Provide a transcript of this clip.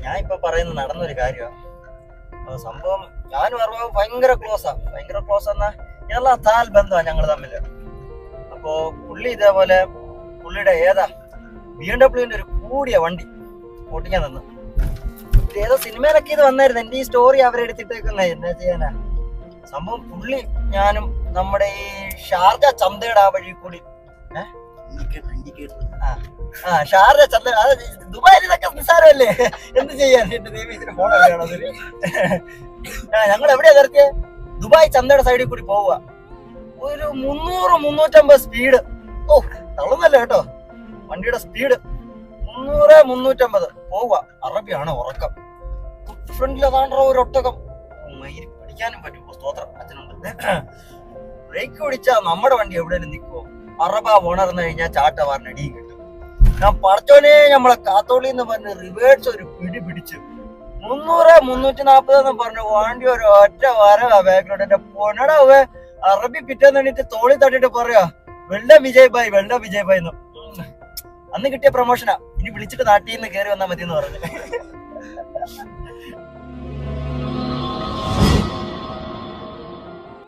ഞാൻ ഇപ്പൊ പറയുന്നത് നടന്നൊരു കാര്യമാണ്. സംഭവം ഞാനും അറിവ് ഭയങ്കര ക്ലോസ് എന്നാ എല്ലാ താൽ ബന്ധമാണ് ഞങ്ങൾ തമ്മില്. അപ്പോ പുള്ളി ഇതേപോലെ പുള്ളിയുടെ BMW ഒരു കൂടിയ വണ്ടി ഓട്ടിക്കാൻ തന്നു. ഏതോ സിനിമയിലൊക്കെ ഇത് വന്നായിരുന്നു. എന്റെ ഈ സ്റ്റോറി അവരെടുത്തിട്ടേക്കുന്ന എന്നാ ചെയ്യാനാ. സംഭവം പുള്ളി ഞാനും നമ്മുടെ ഈ ഷാർജ ചന്തയുടെ ആ വഴി കൂടി ഷാർജ ചന്ത ദുബായിൽ ഇതൊക്കെ നിസ്സാരമല്ലേ, എന്ത് ചെയ്യാൻ. എന്റെ ദൈവം ഇതിന് ഫോണാണത്. ഞങ്ങൾ എവിടെയാ നിർത്തിയത്? ദുബായ് ചന്തയുടെ സൈഡിൽ കൂടി പോവുക. ഒരു 300-350 സ്പീഡ്. ഓ തള്ളുന്നല്ലോ കേട്ടോ വണ്ടിയുടെ സ്പീഡ്. 300-350 പോവുക. അറബിയാണ് ഉറക്കം. ഫ്രണ്ടിൽ അതാണ്ടോ ഒരു ഒട്ടകം. പഠിക്കാനും പറ്റുമോ? സ്തോത്രം അച്ഛനുണ്ട്. ബ്രേക്ക് പിടിച്ചാ നമ്മുടെ വണ്ടി എവിടെയും നിൽക്കുമോ? അറബ ഉണർന്നു കഴിഞ്ഞാൽ ചാട്ടവാറിന് അടിയും കിട്ടും. ഞാൻ പടച്ചോനെ നമ്മളെ കാത്തോളി എന്ന് പറഞ്ഞ് റിവേഴ്സ് ഒരു പിടിച്ച് 300-340 എന്ന് പറഞ്ഞു വണ്ടി ഒരു ഒറ്റ വരവാ ബാക്കിലോട്ട്. എന്റെ പൊന്നടാവേ അറബി പിറ്റേന്ന് വേണ്ടിട്ട് തോളി തട്ടിട്ട് പറയാ വെള്ളം വിജയ് ഭായ് എന്ന്. അന്ന് കിട്ടിയ പ്രൊമോഷനാ. ഇനി വിളിച്ചിട്ട് നാട്ടിൽ നിന്ന് കയറി വന്നാൽ മതി എന്ന് പറഞ്ഞു.